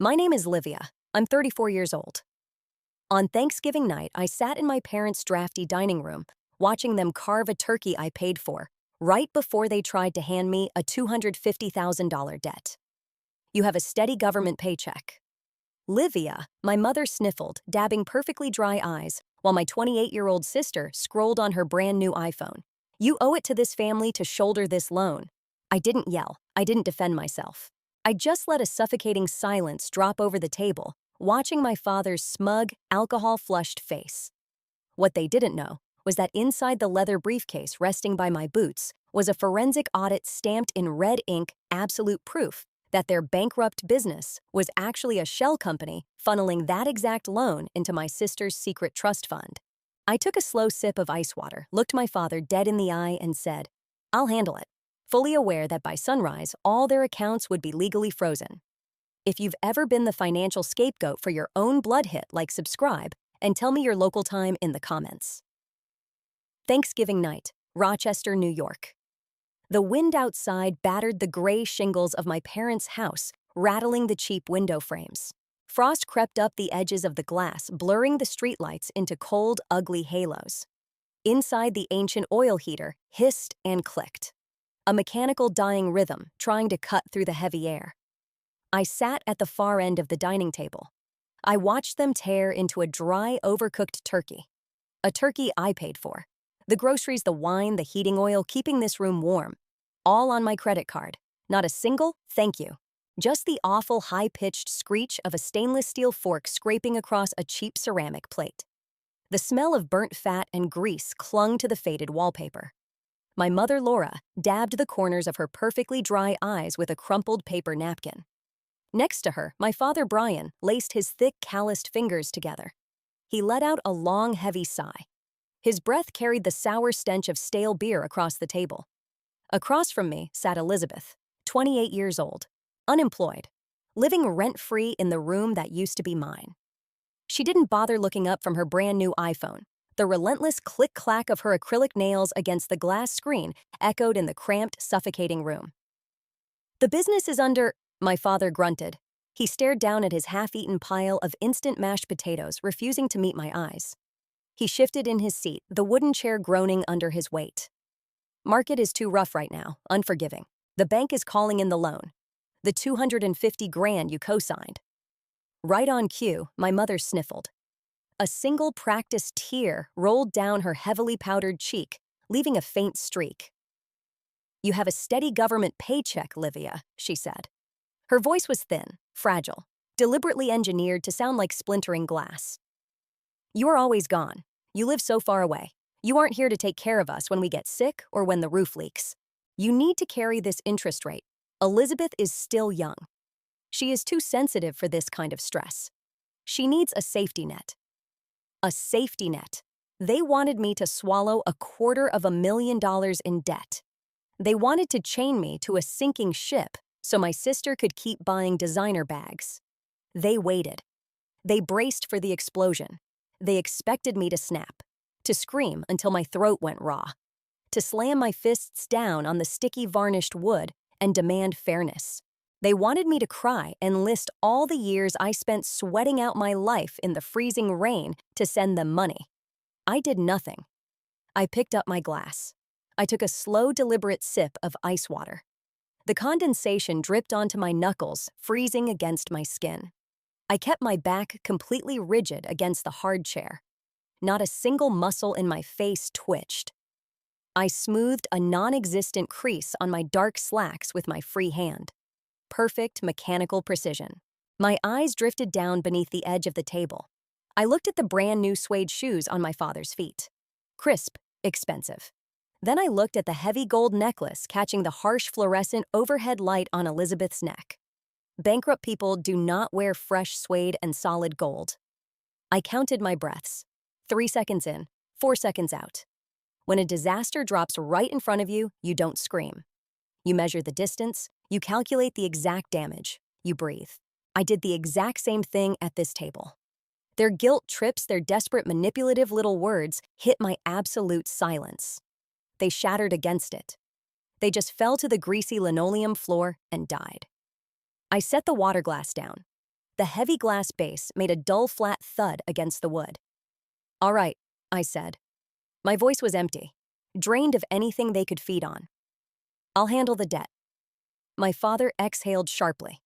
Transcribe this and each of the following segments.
My name is Livia. I'm 34 years old. On Thanksgiving night, I sat in my parents' drafty dining room, watching them carve a turkey I paid for, right before they tried to hand me a $250,000 debt. You have a steady government paycheck. Livia, my mother sniffled, dabbing perfectly dry eyes, while my 28-year-old sister scrolled on her brand new iPhone. You owe it to this family to shoulder this loan. I didn't yell. I didn't defend myself. I just let a suffocating silence drop over the table, watching my father's smug, alcohol-flushed face. What they didn't know was that inside the leather briefcase resting by my boots was a forensic audit stamped in red ink, absolute proof that their bankrupt business was actually a shell company funneling that exact loan into my sister's secret trust fund. I took a slow sip of ice water, looked my father dead in the eye, and said, "I'll handle it," fully aware that by sunrise, all their accounts would be legally frozen. If you've ever been the financial scapegoat for your own blood hit, subscribe, and tell me your local time in the comments. Thanksgiving night, Rochester, New York. The wind outside battered the gray shingles of my parents' house, rattling the cheap window frames. Frost crept up the edges of the glass, blurring the streetlights into cold, ugly halos. Inside, the ancient oil heater hissed and clicked, a mechanical dying rhythm trying to cut through the heavy air. I sat at the far end of the dining table. I watched them tear into a dry, overcooked turkey. A turkey I paid for. The groceries, the wine, the heating oil, keeping this room warm. All on my credit card. Not a single thank you. Just the awful high-pitched screech of a stainless steel fork scraping across a cheap ceramic plate. The smell of burnt fat and grease clung to the faded wallpaper. My mother, Laura, dabbed the corners of her perfectly dry eyes with a crumpled paper napkin. Next to her, my father, Brian, laced his thick, calloused fingers together. He let out a long, heavy sigh. His breath carried the sour stench of stale beer across the table. Across from me sat Elizabeth, 28 years old, unemployed, living rent-free in the room that used to be mine. She didn't bother looking up from her brand-new iPhone. The relentless click-clack of her acrylic nails against the glass screen echoed in the cramped, suffocating room. "The business is under," my father grunted. He stared down at his half-eaten pile of instant mashed potatoes, refusing to meet my eyes. He shifted in his seat, the wooden chair groaning under his weight. "Market is too rough right now, unforgiving. The bank is calling in the loan. The $250,000 you co-signed." Right on cue, my mother sniffled. A single practiced tear rolled down her heavily powdered cheek, leaving a faint streak. "You have a steady government paycheck, Livia," she said. Her voice was thin, fragile, deliberately engineered to sound like splintering glass. "You're always gone. You live so far away. You aren't here to take care of us when we get sick or when the roof leaks. You need to carry this interest rate. Elizabeth is still young. She is too sensitive for this kind of stress. She needs a safety net." A safety net. They wanted me to swallow $250,000 in debt. They wanted to chain me to a sinking ship so my sister could keep buying designer bags. They waited. They braced for the explosion. They expected me to snap, to scream until my throat went raw, to slam my fists down on the sticky varnished wood and demand fairness. They wanted me to cry and list all the years I spent sweating out my life in the freezing rain to send them money. I did nothing. I picked up my glass. I took a slow, deliberate sip of ice water. The condensation dripped onto my knuckles, freezing against my skin. I kept my back completely rigid against the hard chair. Not a single muscle in my face twitched. I smoothed a non-existent crease on my dark slacks with my free hand. Perfect mechanical precision. My eyes drifted down beneath the edge of the table. I looked at the brand new suede shoes on my father's feet. Crisp, expensive. Then I looked at the heavy gold necklace catching the harsh fluorescent overhead light on Elizabeth's neck. Bankrupt people do not wear fresh suede and solid gold. I counted my breaths. 3 seconds in, 4 seconds out. When a disaster drops right in front of you, you don't scream. You measure the distance, you calculate the exact damage, you breathe. I did the exact same thing at this table. Their guilt trips, their desperate manipulative little words hit my absolute silence. They shattered against it. They just fell to the greasy linoleum floor and died. I set the water glass down. The heavy glass base made a dull, flat thud against the wood. "All right," I said. My voice was empty, drained of anything they could feed on. "I'll handle the debt." My father exhaled sharply.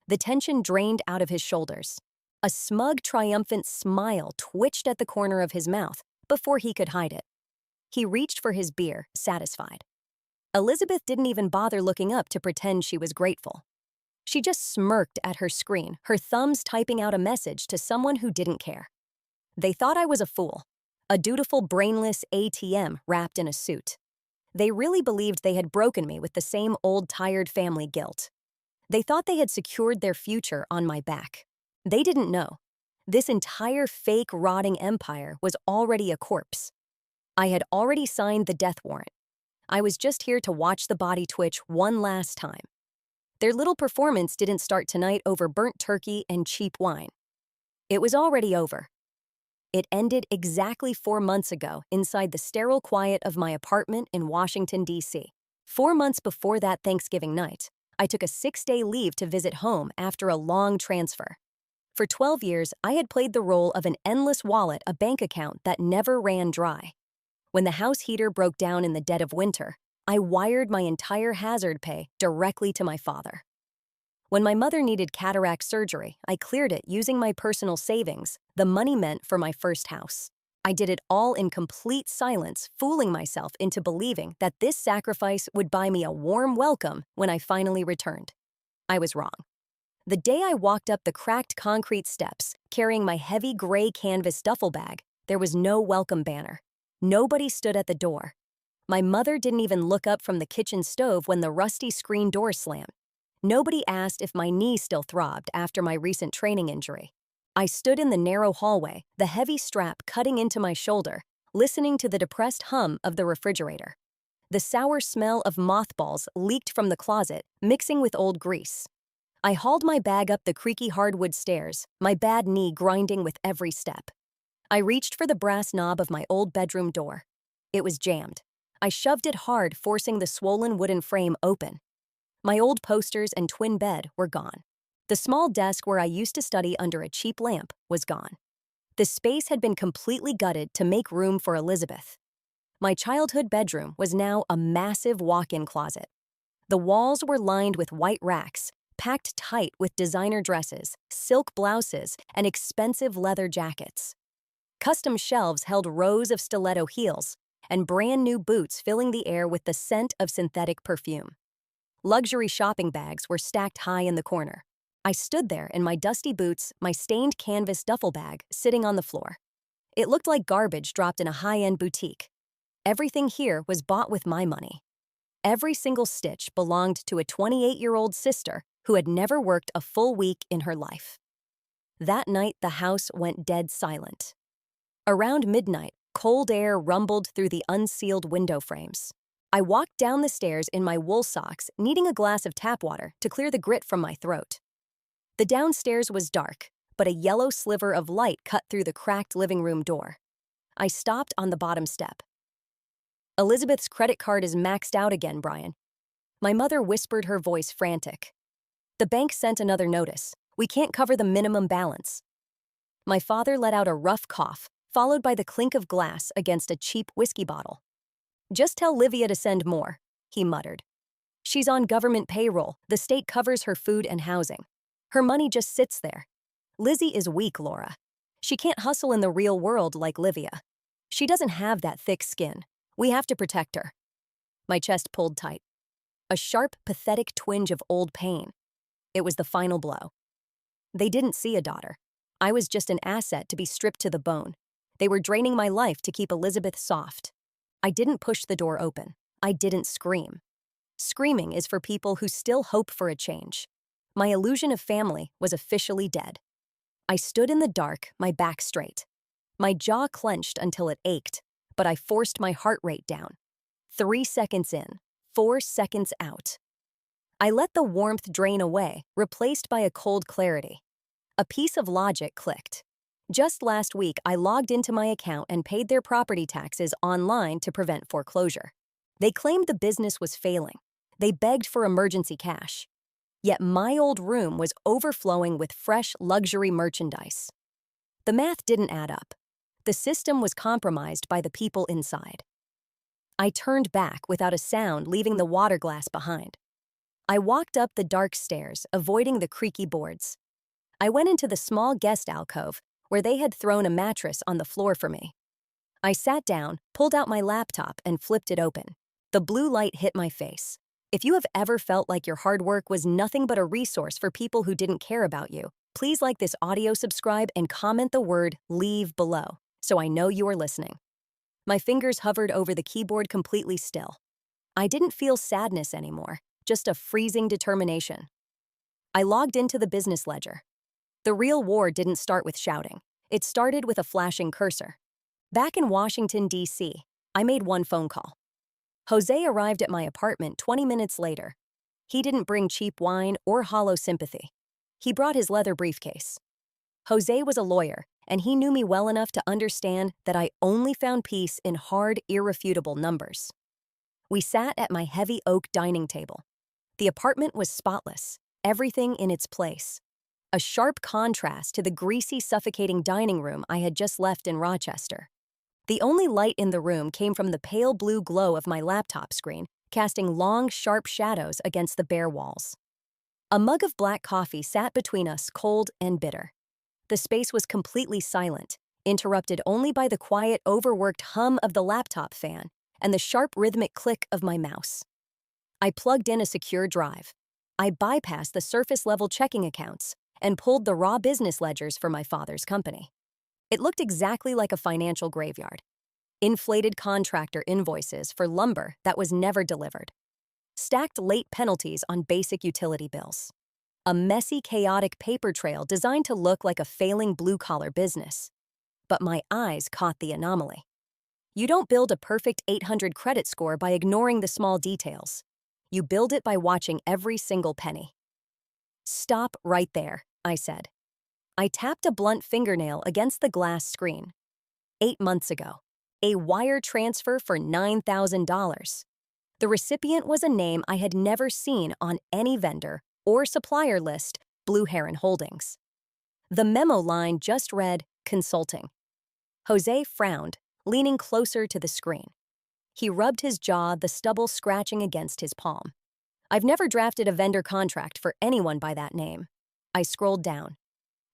The tension drained out of his shoulders. A smug, triumphant smile twitched at the corner of his mouth before he could hide it. He reached for his beer, satisfied. Elizabeth didn't even bother looking up to pretend she was grateful. She just smirked at her screen, her thumbs typing out a message to someone who didn't care. They thought I was a fool, a dutiful, brainless ATM wrapped in a suit. They really believed they had broken me with the same old, tired family guilt. They thought they had secured their future on my back. They didn't know. This entire fake, rotting empire was already a corpse. I had already signed the death warrant. I was just here to watch the body twitch one last time. Their little performance didn't start tonight over burnt turkey and cheap wine. It was already over. It ended exactly 4 months ago inside the sterile quiet of my apartment in Washington, D.C. 4 months before that Thanksgiving night, I took a 6-day leave to visit home after a long transfer. For 12 years, I had played the role of an endless wallet, a bank account that never ran dry. When the house heater broke down in the dead of winter, I wired my entire hazard pay directly to my father. When my mother needed cataract surgery, I cleared it using my personal savings, the money meant for my first house. I did it all in complete silence, fooling myself into believing that this sacrifice would buy me a warm welcome when I finally returned. I was wrong. The day I walked up the cracked concrete steps, carrying my heavy gray canvas duffel bag, there was no welcome banner. Nobody stood at the door. My mother didn't even look up from the kitchen stove when the rusty screen door slammed. Nobody asked if my knee still throbbed after my recent training injury. I stood in the narrow hallway, the heavy strap cutting into my shoulder, listening to the depressed hum of the refrigerator. The sour smell of mothballs leaked from the closet, mixing with old grease. I hauled my bag up the creaky hardwood stairs, my bad knee grinding with every step. I reached for the brass knob of my old bedroom door. It was jammed. I shoved it hard, forcing the swollen wooden frame open. My old posters and twin bed were gone. The small desk where I used to study under a cheap lamp was gone. The space had been completely gutted to make room for Elizabeth. My childhood bedroom was now a massive walk-in closet. The walls were lined with white racks, packed tight with designer dresses, silk blouses, and expensive leather jackets. Custom shelves held rows of stiletto heels, and brand new boots filling the air with the scent of synthetic perfume. Luxury shopping bags were stacked high in the corner. I stood there in my dusty boots, my stained canvas duffel bag sitting on the floor. It looked like garbage dropped in a high-end boutique. Everything here was bought with my money. Every single stitch belonged to a 28-year-old sister who had never worked a full week in her life. That night, the house went dead silent. Around midnight, cold air rumbled through the unsealed window frames. I walked down the stairs in my wool socks, needing a glass of tap water to clear the grit from my throat. The downstairs was dark, but a yellow sliver of light cut through the cracked living room door. I stopped on the bottom step. "Elizabeth's credit card is maxed out again, Brian." My mother whispered, her voice frantic. "The bank sent another notice. We can't cover the minimum balance." My father let out a rough cough, followed by the clink of glass against a cheap whiskey bottle. "Just tell Livia to send more," he muttered. "She's on government payroll. The state covers her food and housing. Her money just sits there. Lizzie is weak, Laura. She can't hustle in the real world like Livia. She doesn't have that thick skin. We have to protect her." My chest pulled tight. A sharp, pathetic twinge of old pain. It was the final blow. They didn't see a daughter. I was just an asset to be stripped to the bone. They were draining my life to keep Elizabeth soft. I didn't push the door open. I didn't scream. Screaming is for people who still hope for a change. My illusion of family was officially dead. I stood in the dark, my back straight. My jaw clenched until it ached, but I forced my heart rate down. 3 seconds in, 4 seconds out. I let the warmth drain away, replaced by a cold clarity. A piece of logic clicked. Just last week, I logged into my account and paid their property taxes online to prevent foreclosure. They claimed the business was failing. They begged for emergency cash. Yet my old room was overflowing with fresh luxury merchandise. The math didn't add up. The system was compromised by the people inside. I turned back without a sound, leaving the water glass behind. I walked up the dark stairs, avoiding the creaky boards. I went into the small guest alcove where they had thrown a mattress on the floor for me. I sat down, pulled out my laptop, and flipped it open. The blue light hit my face. If you have ever felt like your hard work was nothing but a resource for people who didn't care about you, please like this audio, subscribe, and comment the word "leave" below, so I know you are listening. My fingers hovered over the keyboard, completely still. I didn't feel sadness anymore, just a freezing determination. I logged into the business ledger. The real war didn't start with shouting. It started with a flashing cursor. Back in Washington, D.C., I made one phone call. Jose arrived at my apartment 20 minutes later. He didn't bring cheap wine or hollow sympathy. He brought his leather briefcase. Jose was a lawyer, and he knew me well enough to understand that I only found peace in hard, irrefutable numbers. We sat at my heavy oak dining table. The apartment was spotless, everything in its place. A sharp contrast to the greasy, suffocating dining room I had just left in Rochester. The only light in the room came from the pale blue glow of my laptop screen, casting long, sharp shadows against the bare walls. A mug of black coffee sat between us, cold and bitter. The space was completely silent, interrupted only by the quiet, overworked hum of the laptop fan and the sharp, rhythmic click of my mouse. I plugged in a secure drive. I bypassed the surface-level checking accounts and pulled the raw business ledgers for my father's company. It looked exactly like a financial graveyard. Inflated contractor invoices for lumber that was never delivered. Stacked late penalties on basic utility bills. A messy, chaotic paper trail designed to look like a failing blue-collar business. But my eyes caught the anomaly. You don't build a perfect 800 credit score by ignoring the small details. You build it by watching every single penny. "Stop right there," I said. I tapped a blunt fingernail against the glass screen. 8 months ago, a wire transfer for $9,000. The recipient was a name I had never seen on any vendor or supplier list, Blue Heron Holdings. The memo line just read, "Consulting." Jose frowned, leaning closer to the screen. He rubbed his jaw, the stubble scratching against his palm. I've never drafted a vendor contract for anyone by that name. I scrolled down.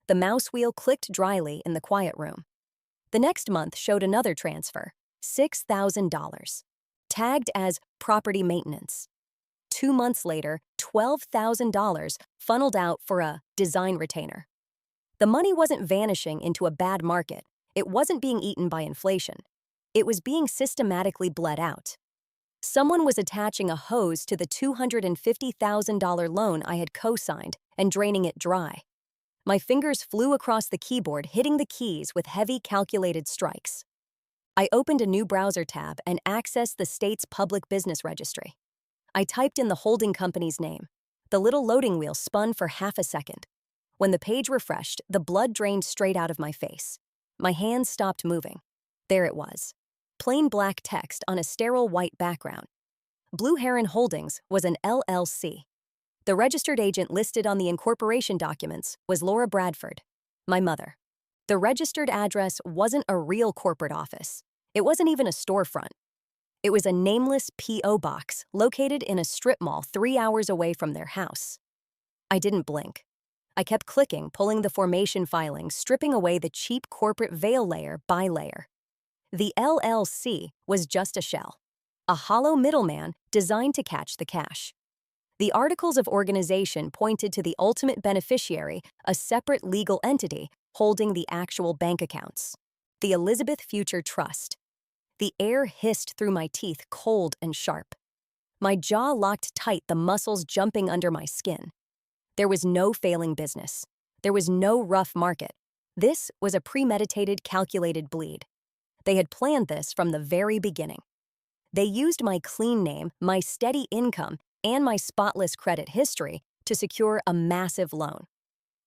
The mouse wheel clicked dryly in the quiet room. The next month showed another transfer, $6,000, tagged as property maintenance. 2 months later, $12,000 funneled out for a design retainer. The money wasn't vanishing into a bad market. It wasn't being eaten by inflation. It was being systematically bled out. Someone was attaching a hose to the $250,000 loan I had co-signed and draining it dry. My fingers flew across the keyboard, hitting the keys with heavy, calculated strikes. I opened a new browser tab and accessed the state's public business registry. I typed in the holding company's name. The little loading wheel spun for half a second. When the page refreshed, the blood drained straight out of my face. My hands stopped moving. There it was. Plain black text on a sterile white background. Blue Heron Holdings was an LLC. The registered agent listed on the incorporation documents was Laura Bradford, my mother. The registered address wasn't a real corporate office. It wasn't even a storefront. It was a nameless P.O. box located in a strip mall 3 hours away from their house. I didn't blink. I kept clicking, pulling the formation filings, stripping away the cheap corporate veil layer by layer. The LLC was just a shell, a hollow middleman designed to catch the cash. The articles of organization pointed to the ultimate beneficiary, a separate legal entity holding the actual bank accounts, the Elizabeth Future Trust. The air hissed through my teeth, cold and sharp. My jaw locked tight, the muscles jumping under my skin. There was no failing business. There was no rough market. This was a premeditated, calculated bleed. They had planned this from the very beginning. They used my clean name, my steady income, and my spotless credit history to secure a massive loan.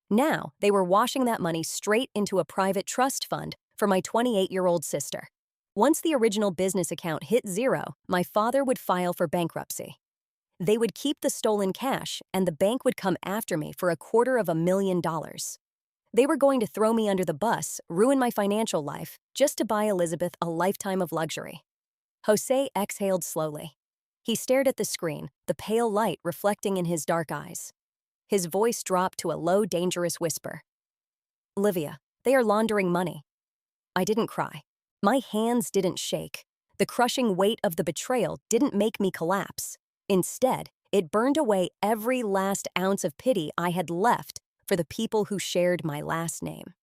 Now, they were washing that money straight into a private trust fund for my 28-year-old sister. Once the original business account hit zero, my father would file for bankruptcy. They would keep the stolen cash, and the bank would come after me for $250,000. They were going to throw me under the bus, ruin my financial life, just to buy Elizabeth a lifetime of luxury. Jose exhaled slowly. He stared at the screen, the pale light reflecting in his dark eyes. His voice dropped to a low, dangerous whisper. Livia, they are laundering money. I didn't cry. My hands didn't shake. The crushing weight of the betrayal didn't make me collapse. Instead, it burned away every last ounce of pity I had left for the people who shared my last name.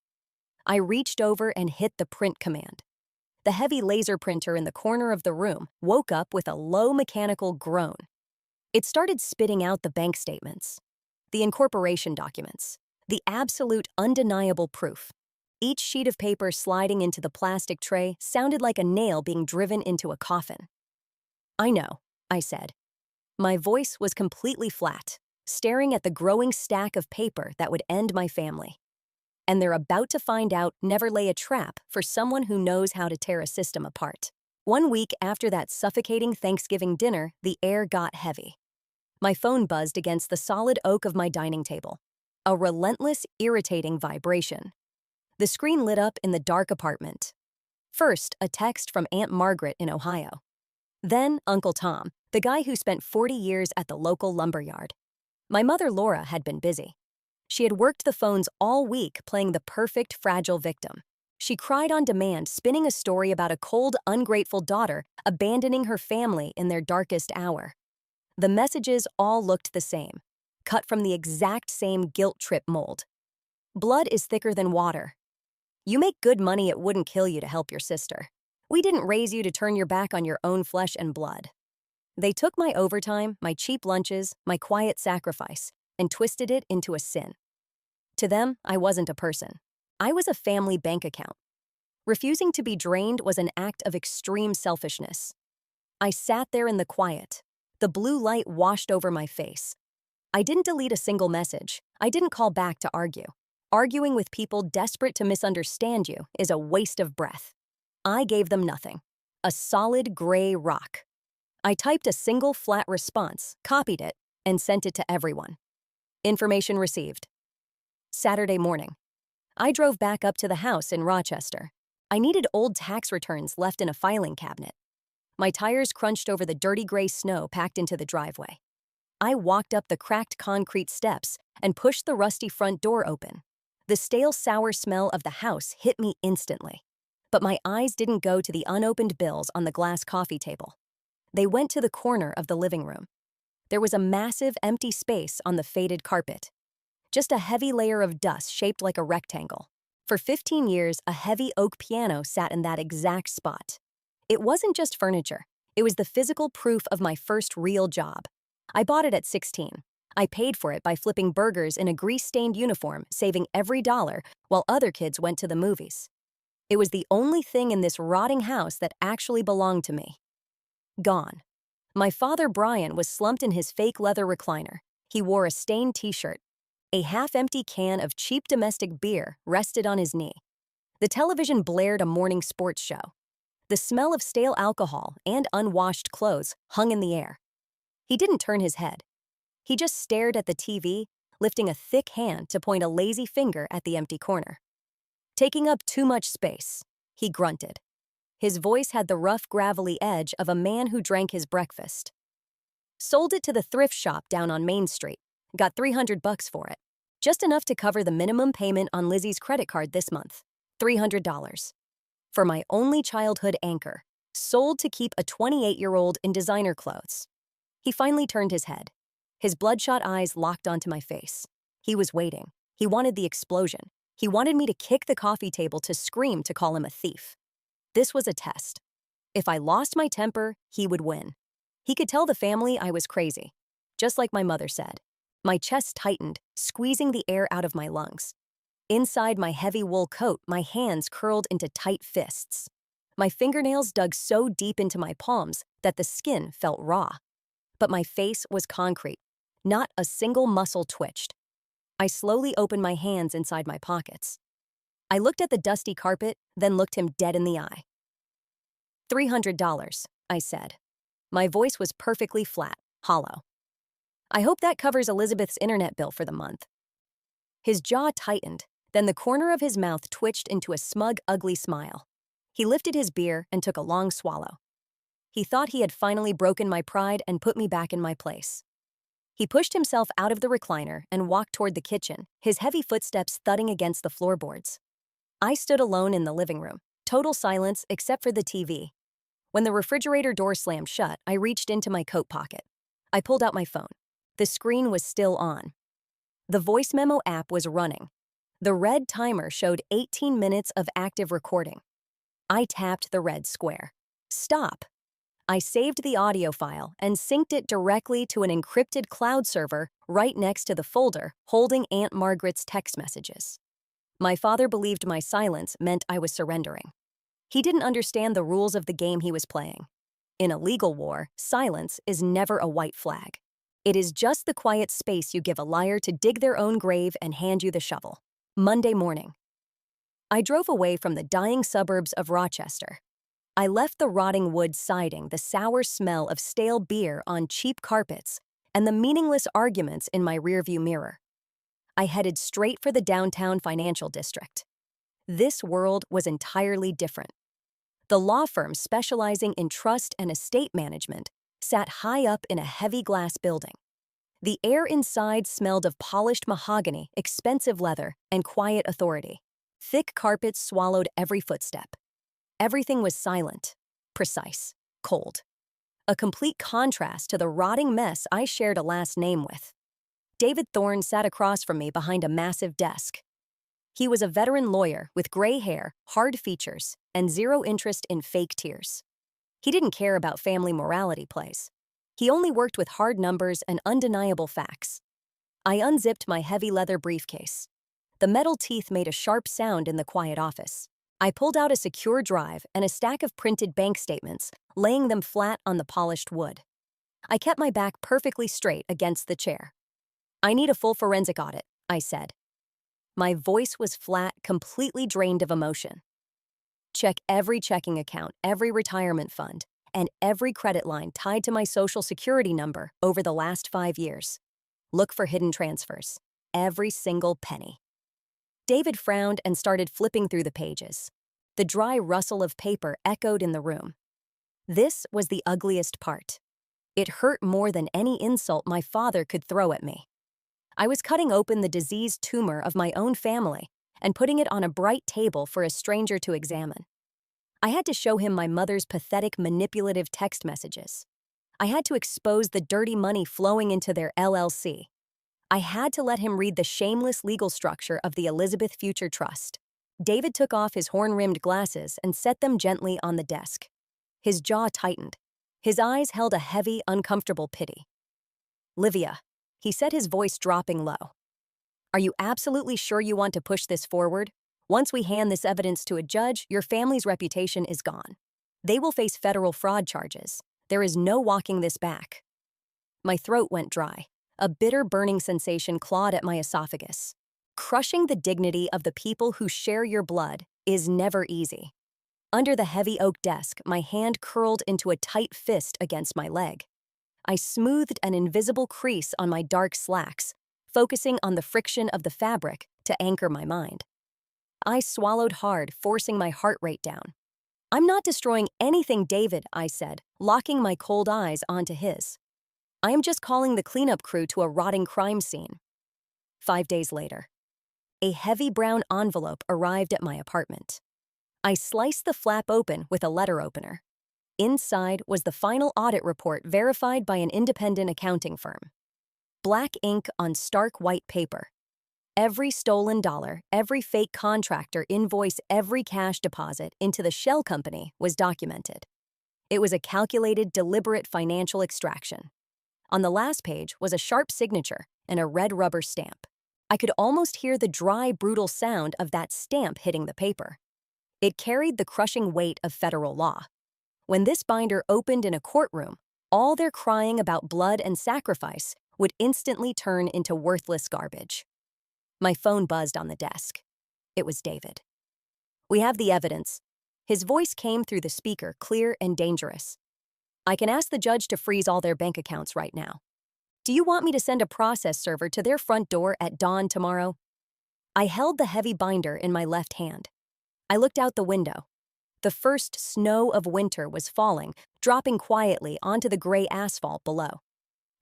I reached over and hit the print command. The heavy laser printer in the corner of the room woke up with a low mechanical groan. It started spitting out the bank statements, the incorporation documents, the absolute undeniable proof. Each sheet of paper sliding into the plastic tray sounded like a nail being driven into a coffin. I know, I said. My voice was completely flat, staring at the growing stack of paper that would end my family. And they're about to find out never lay a trap for someone who knows how to tear a system apart. 1 week after that suffocating Thanksgiving dinner, the air got heavy. My phone buzzed against the solid oak of my dining table. A relentless, irritating vibration. The screen lit up in the dark apartment. First, a text from Aunt Margaret in Ohio. Then, Uncle Tom, the guy who spent 40 years at the local lumberyard. My mother, Laura, had been busy. She had worked the phones all week playing the perfect fragile victim. She cried on demand, spinning a story about a cold, ungrateful daughter abandoning her family in their darkest hour. The messages all looked the same, cut from the exact same guilt trip mold. Blood is thicker than water. You make good money, it wouldn't kill you to help your sister. We didn't raise you to turn your back on your own flesh and blood. They took my overtime, my cheap lunches, my quiet sacrifice, and twisted it into a sin. To them, I wasn't a person. I was a family bank account. Refusing to be drained was an act of extreme selfishness. I sat there in the quiet. The blue light washed over my face. I didn't delete a single message. I didn't call back to argue. Arguing with people desperate to misunderstand you is a waste of breath. I gave them nothing. A solid gray rock. I typed a single flat response, copied it, and sent it to everyone. Information received. Saturday morning. I drove back up to the house in Rochester. I needed old tax returns left in a filing cabinet. My tires crunched over the dirty gray snow packed into the driveway. I walked up the cracked concrete steps and pushed the rusty front door open. The stale, sour smell of the house hit me instantly. But my eyes didn't go to the unopened bills on the glass coffee table. They went to the corner of the living room. There was a massive empty space on the faded carpet. Just a heavy layer of dust shaped like a rectangle. For 15 years, a heavy oak piano sat in that exact spot. It wasn't just furniture. It was the physical proof of my first real job. I bought it at 16. I paid for it by flipping burgers in a grease-stained uniform, saving every dollar while other kids went to the movies. It was the only thing in this rotting house that actually belonged to me. Gone. My father, Brian, was slumped in his fake leather recliner. He wore a stained t-shirt. A half-empty can of cheap domestic beer rested on his knee. The television blared a morning sports show. The smell of stale alcohol and unwashed clothes hung in the air. He didn't turn his head. He just stared at the TV, lifting a thick hand to point a lazy finger at the empty corner. Taking up too much space, he grunted. His voice had the rough, gravelly edge of a man who drank his breakfast. Sold it to the thrift shop down on Main Street. Got $300 for it. Just enough to cover the minimum payment on Lizzie's credit card this month. $300. For my only childhood anchor. Sold to keep a 28-year-old in designer clothes. He finally turned his head. His bloodshot eyes locked onto my face. He was waiting. He wanted the explosion. He wanted me to kick the coffee table, to scream, to call him a thief. This was a test. If I lost my temper, he would win. He could tell the family I was crazy, just like my mother said. My chest tightened, squeezing the air out of my lungs. Inside my heavy wool coat, my hands curled into tight fists. My fingernails dug so deep into my palms that the skin felt raw. But my face was concrete. Not a single muscle twitched. I slowly opened my hands inside my pockets. I looked at the dusty carpet, then looked him dead in the eye. $300, I said. My voice was perfectly flat, hollow. I hope that covers Elizabeth's internet bill for the month. His jaw tightened, then the corner of his mouth twitched into a smug, ugly smile. He lifted his beer and took a long swallow. He thought he had finally broken my pride and put me back in my place. He pushed himself out of the recliner and walked toward the kitchen, his heavy footsteps thudding against the floorboards. I stood alone in the living room, total silence except for the TV. When the refrigerator door slammed shut, I reached into my coat pocket. I pulled out my phone. The screen was still on. The voice memo app was running. The red timer showed 18 minutes of active recording. I tapped the red square. Stop. I saved the audio file and synced it directly to an encrypted cloud server right next to the folder holding Aunt Margaret's text messages. My father believed my silence meant I was surrendering. He didn't understand the rules of the game he was playing. In a legal war, silence is never a white flag. It is just the quiet space you give a liar to dig their own grave and hand you the shovel. Monday morning. I drove away from the dying suburbs of Rochester. I left the rotting wood siding, the sour smell of stale beer on cheap carpets, and the meaningless arguments in my rearview mirror. I headed straight for the downtown financial district. This world was entirely different. The law firm specializing in trust and estate management sat high up in a heavy glass building. The air inside smelled of polished mahogany, expensive leather, and quiet authority. Thick carpets swallowed every footstep. Everything was silent, precise, cold. A complete contrast to the rotting mess I shared a last name with. David Thorne sat across from me behind a massive desk. He was a veteran lawyer with gray hair, hard features, and zero interest in fake tears. He didn't care about family morality plays. He only worked with hard numbers and undeniable facts. I unzipped my heavy leather briefcase. The metal teeth made a sharp sound in the quiet office. I pulled out a secure drive and a stack of printed bank statements, laying them flat on the polished wood. I kept my back perfectly straight against the chair. I need a full forensic audit, I said. My voice was flat, completely drained of emotion. Check every checking account, every retirement fund, and every credit line tied to my Social Security number over the last 5 years. Look for hidden transfers. Every single penny. David frowned and started flipping through the pages. The dry rustle of paper echoed in the room. This was the ugliest part. It hurt more than any insult my father could throw at me. I was cutting open the diseased tumor of my own family and putting it on a bright table for a stranger to examine. I had to show him my mother's pathetic, manipulative text messages. I had to expose the dirty money flowing into their LLC. I had to let him read the shameless legal structure of the Elizabeth Future Trust. David took off his horn-rimmed glasses and set them gently on the desk. His jaw tightened. His eyes held a heavy, uncomfortable pity. "Livia," he said, his voice dropping low. "Are you absolutely sure you want to push this forward? Once we hand this evidence to a judge, your family's reputation is gone. They will face federal fraud charges. There is no walking this back." My throat went dry. A bitter burning sensation clawed at my esophagus. Crushing the dignity of the people who share your blood is never easy. Under the heavy oak desk, my hand curled into a tight fist against my leg. I smoothed an invisible crease on my dark slacks, focusing on the friction of the fabric to anchor my mind. I swallowed hard, forcing my heart rate down. "I'm not destroying anything, David," I said, locking my cold eyes onto his. "I am just calling the cleanup crew to a rotting crime scene." 5 days later. A heavy brown envelope arrived at my apartment. I sliced the flap open with a letter opener. Inside was the final audit report verified by an independent accounting firm. Black ink on stark white paper. Every stolen dollar, every fake contractor invoice, every cash deposit into the shell company was documented. It was a calculated, deliberate financial extraction. On the last page was a sharp signature and a red rubber stamp. I could almost hear the dry, brutal sound of that stamp hitting the paper. It carried the crushing weight of federal law. When this binder opened in a courtroom, all their crying about blood and sacrifice would instantly turn into worthless garbage. My phone buzzed on the desk. It was David. "We have the evidence." His voice came through the speaker, clear and dangerous. "I can ask the judge to freeze all their bank accounts right now." Do you want me to send a process server to their front door at dawn tomorrow? I held the heavy binder in my left hand. I looked out the window. The first snow of winter was falling, dropping quietly onto the gray asphalt below.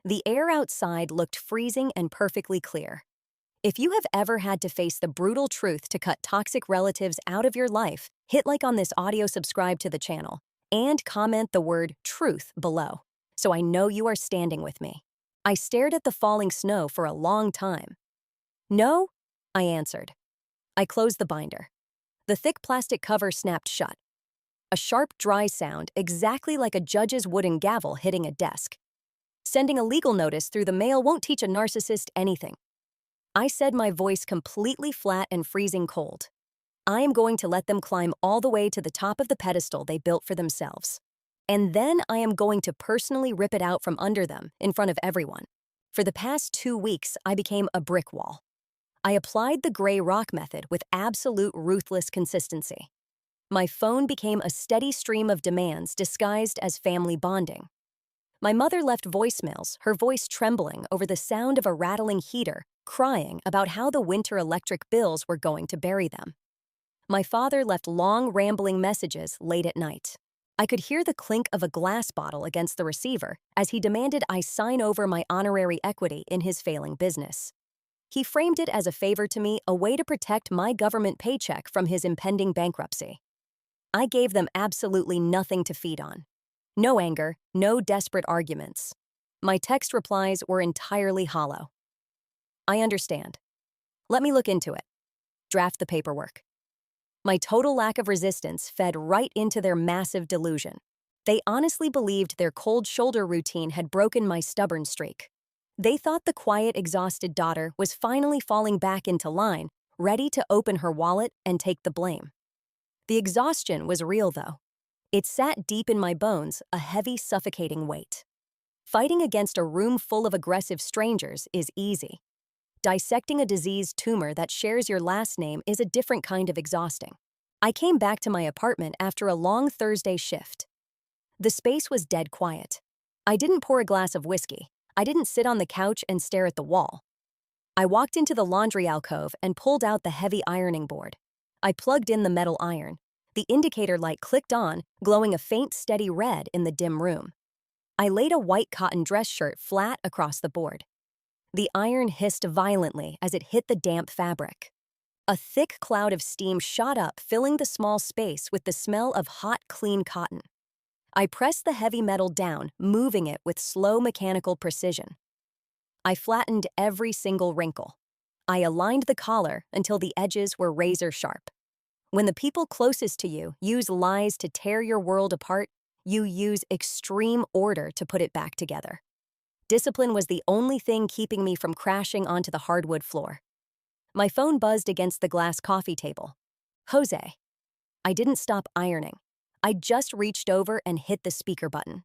The air outside looked freezing and perfectly clear. If you have ever had to face the brutal truth to cut toxic relatives out of your life, hit like on this audio, subscribe to the channel, and comment the word truth below, so I know you are standing with me. I stared at the falling snow for a long time. No, I answered. I closed the binder. The thick plastic cover snapped shut. A sharp, dry sound, exactly like a judge's wooden gavel hitting a desk. Sending a legal notice through the mail won't teach a narcissist anything. I said, my voice completely flat and freezing cold. I am going to let them climb all the way to the top of the pedestal they built for themselves. And then I am going to personally rip it out from under them in front of everyone. For the past 2 weeks, I became a brick wall. I applied the gray rock method with absolute ruthless consistency. My phone became a steady stream of demands disguised as family bonding. My mother left voicemails, her voice trembling over the sound of a rattling heater, crying about how the winter electric bills were going to bury them. My father left long, rambling messages late at night. I could hear the clink of a glass bottle against the receiver as he demanded I sign over my honorary equity in his failing business. He framed it as a favor to me, a way to protect my government paycheck from his impending bankruptcy. I gave them absolutely nothing to feed on. No anger, no desperate arguments. My text replies were entirely hollow. I understand. Let me look into it. Draft the paperwork. My total lack of resistance fed right into their massive delusion. They honestly believed their cold shoulder routine had broken my stubborn streak. They thought the quiet, exhausted daughter was finally falling back into line, ready to open her wallet and take the blame. The exhaustion was real, though. It sat deep in my bones, a heavy, suffocating weight. Fighting against a room full of aggressive strangers is easy. Dissecting a diseased tumor that shares your last name is a different kind of exhausting. I came back to my apartment after a long Thursday shift. The space was dead quiet. I didn't pour a glass of whiskey. I didn't sit on the couch and stare at the wall. I walked into the laundry alcove and pulled out the heavy ironing board. I plugged in the metal iron. The indicator light clicked on, glowing a faint, steady red in the dim room. I laid a white cotton dress shirt flat across the board. The iron hissed violently as it hit the damp fabric. A thick cloud of steam shot up, filling the small space with the smell of hot, clean cotton. I pressed the heavy metal down, moving it with slow mechanical precision. I flattened every single wrinkle. I aligned the collar until the edges were razor sharp. When the people closest to you use lies to tear your world apart, you use extreme order to put it back together. Discipline was the only thing keeping me from crashing onto the hardwood floor. My phone buzzed against the glass coffee table. Jose. I didn't stop ironing. I just reached over and hit the speaker button.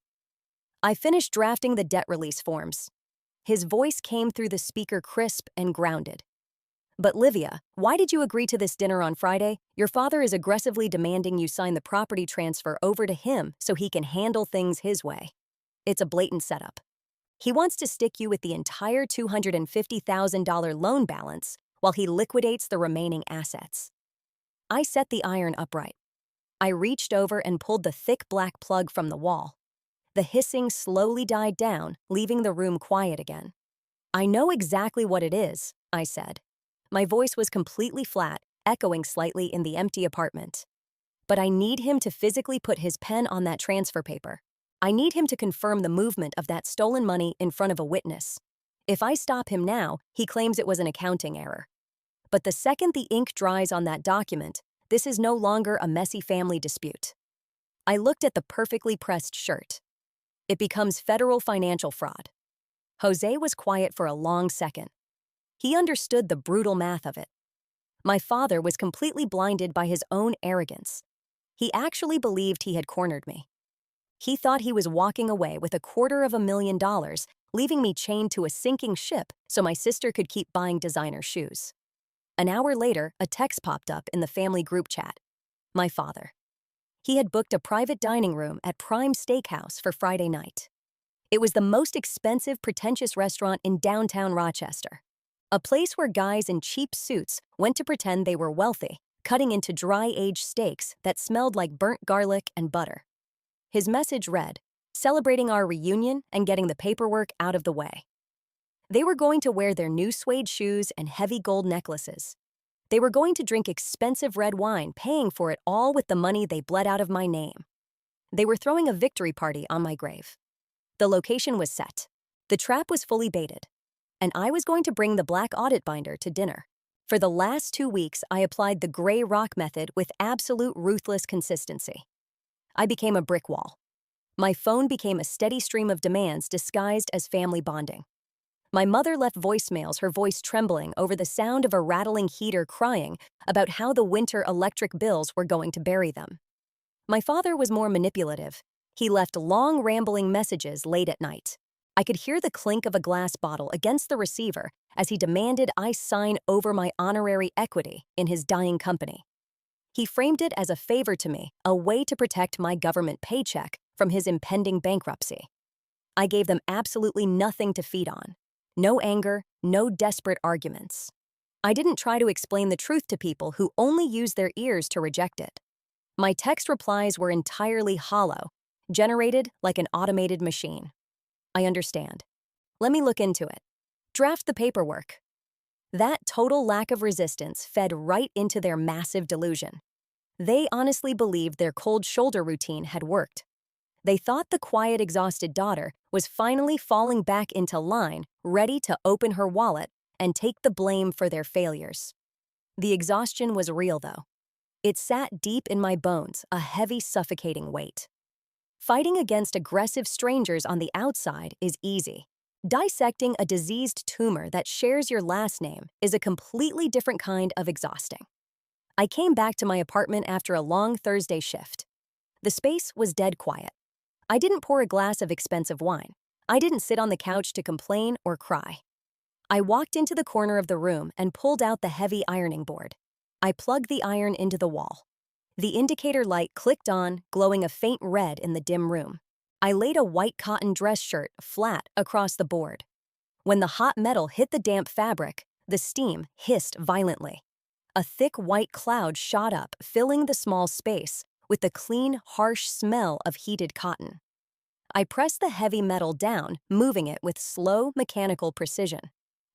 I finished drafting the debt release forms. His voice came through the speaker crisp and grounded. But Livia, why did you agree to this dinner on Friday? Your father is aggressively demanding you sign the property transfer over to him so he can handle things his way. It's a blatant setup. He wants to stick you with the entire $250,000 loan balance while he liquidates the remaining assets. I set the iron upright. I reached over and pulled the thick black plug from the wall. The hissing slowly died down, leaving the room quiet again. I know exactly what it is, I said. My voice was completely flat, echoing slightly in the empty apartment. But I need him to physically put his pen on that transfer paper. I need him to confirm the movement of that stolen money in front of a witness. If I stop him now, he claims it was an accounting error. But the second the ink dries on that document, this is no longer a messy family dispute. I looked at the perfectly pressed shirt. It becomes federal financial fraud. Jose was quiet for a long second. He understood the brutal math of it. My father was completely blinded by his own arrogance. He actually believed he had cornered me. He thought he was walking away with $250,000, leaving me chained to a sinking ship so my sister could keep buying designer shoes. An hour later, a text popped up in the family group chat. My father. He had booked a private dining room at Prime Steakhouse for Friday night. It was the most expensive, pretentious restaurant in downtown Rochester. A place where guys in cheap suits went to pretend they were wealthy, cutting into dry-aged steaks that smelled like burnt garlic and butter. His message read, celebrating our reunion and getting the paperwork out of the way. They were going to wear their new suede shoes and heavy gold necklaces. They were going to drink expensive red wine, paying for it all with the money they bled out of my name. They were throwing a victory party on my grave. The location was set. The trap was fully baited. And I was going to bring the black audit binder to dinner. For the last 2 weeks, I applied the gray rock method with absolute ruthless consistency. I became a brick wall. My phone became a steady stream of demands disguised as family bonding. My mother left voicemails, her voice trembling over the sound of a rattling heater crying about how the winter electric bills were going to bury them. My father was more manipulative. He left long, rambling messages late at night. I could hear the clink of a glass bottle against the receiver as he demanded I sign over my honorary equity in his dying company. He framed it as a favor to me, a way to protect my government paycheck from his impending bankruptcy. I gave them absolutely nothing to feed on. No anger, no desperate arguments. I didn't try to explain the truth to people who only used their ears to reject it. My text replies were entirely hollow, generated like an automated machine. I understand. Let me look into it. Draft the paperwork. That total lack of resistance fed right into their massive delusion. They honestly believed their cold shoulder routine had worked. They thought the quiet, exhausted daughter was finally falling back into line, ready to open her wallet and take the blame for their failures. The exhaustion was real, though. It sat deep in my bones, a heavy, suffocating weight. Fighting against aggressive strangers on the outside is easy. Dissecting a diseased tumor that shares your last name is a completely different kind of exhausting. I came back to my apartment after a long Thursday shift. The space was dead quiet. I didn't pour a glass of expensive wine. I didn't sit on the couch to complain or cry. I walked into the corner of the room and pulled out the heavy ironing board. I plugged the iron into the wall. The indicator light clicked on, glowing a faint red in the dim room. I laid a white cotton dress shirt flat across the board. When the hot metal hit the damp fabric, the steam hissed violently. A thick white cloud shot up, filling the small space with the clean, harsh smell of heated cotton. I pressed the heavy metal down, moving it with slow, mechanical precision.